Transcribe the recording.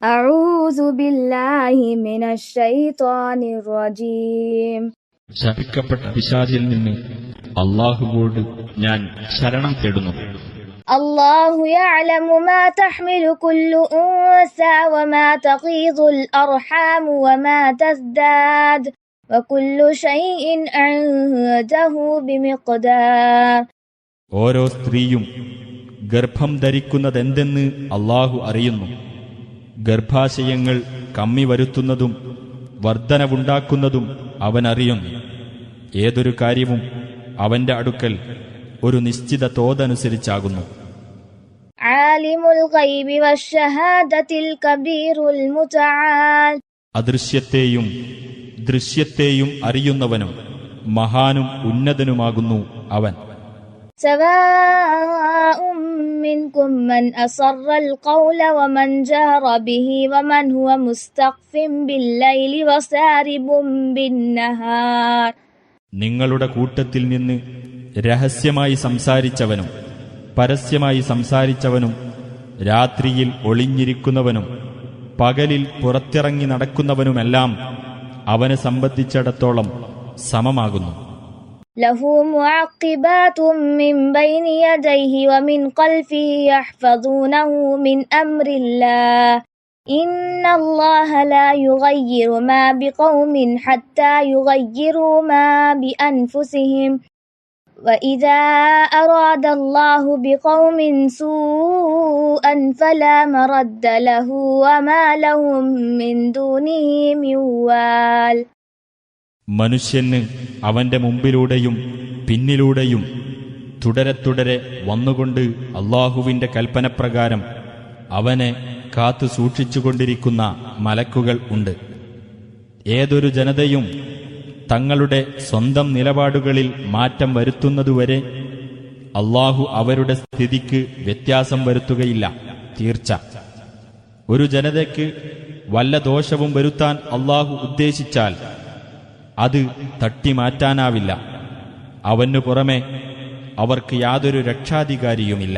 أعوذ بالله من الشيطان الرجيم. ശപിക്കപ്പെട്ട പിശാചിൽ നിന്ന് അല്ലാഹുവോട് ഞാൻ ശരണം തേടുന്നു. الله يعلم ما تحمل كل أنثى وما تغيض الأرحام وما تزداد وكل شيء عنده بمقدار. ഓരോ സ്ത്രീയും ഗർഭം ധരിക്കുന്നതെന്തെന്ന് അല്ലാഹു അറിയുന്നു. ഗർഭാശയങ്ങൾ കമ്മി വരുത്തുന്നതും വർധനവുണ്ടാക്കുന്നതും അവനറിയുന്നു. ഏതൊരു കാര്യവും അവന്റെ അടുക്കൽ ഒരു നിശ്ചിത തോതനുസരിച്ചാകുന്നു. ആലിമുൽ ഗൈബി വശ്ശഹാദത്തിൽ കബീറുൽ മുതആൽ. അദൃശ്യത്തെയും ദൃശ്യത്തെയും അറിയുന്നവനും മഹാനും ഉന്നതനുമാകുന്നു അവൻ. സവാഉം മിൻകും മൻ അസറൽ ഖൗല വമൻ ജഹറ ബിഹി വമൻ ഹുവ മുസ്തഖ്ഫിൻ ബില്ലൈലി വസാരിബും ബിന്നഹാർ. നിങ്ങളുടെ കൂട്ടത്തിൽ നിന്ന് രഹസ്യമായി സംസാരിച്ചവനും പരസ്യമായി സംസാരിച്ചവനും രാത്രിയിൽ ഒളിഞ്ഞിരിക്കുന്നവനും പകലിൽ പുറത്തിറങ്ങി നടക്കുന്നവനുമെല്ലാം അവനെ സംബന്ധിച്ചിടത്തോളം സമമാകുന്നു. ലഹു മുഅഖിബാതും മിൻ ബൈനി യദൈഹി വമിൻ ഖൽഫിഹി യഹ്ഫദൂനഹു മിൻ അംരില്ലാഹ്. ഇന്നല്ലാഹ ലാ യുഗയ്യിറു മാ ബിഖൗമിൻ ഹത്താ യുഗയ്യിറു മാ ബിഅൻഫുസിഹിം. وإذا أراد الله بقوم سوءا فلا مرد له وما لهم من دونه من وال. മനുഷ്യന് അവന്റെ മുമ്പിലൂടെയും പിന്നിലൂടെയും തുടരെ വന്നുകൊണ്ട് അല്ലാഹുവിന്റെ കൽപ്പനപ്രകാരം അവനെ കാത്തു സൂക്ഷിച്ചുകൊണ്ടിരിക്കുന്ന മലക്കുകൾ ഉണ്ട്. ഏതൊരു ജനതയും തങ്ങളുടെ സ്വന്തം നിലപാടുകളിൽ മാറ്റം വരുത്തുന്നതുവരെ അല്ലാഹു അവരുടെ സ്ഥിതിക്ക് വ്യത്യാസം വരുത്തുകയില്ല. തീർച്ച ഒരു ജനതയ്ക്ക് വല്ല ദോഷവും വരുത്താൻ അല്ലാഹു ഉദ്ദേശിച്ചാൽ അത് തട്ടിമാറ്റാനാവില്ല. അവനു പുറമെ അവർക്ക് യാതൊരു രക്ഷാധികാരിയുമില്ല.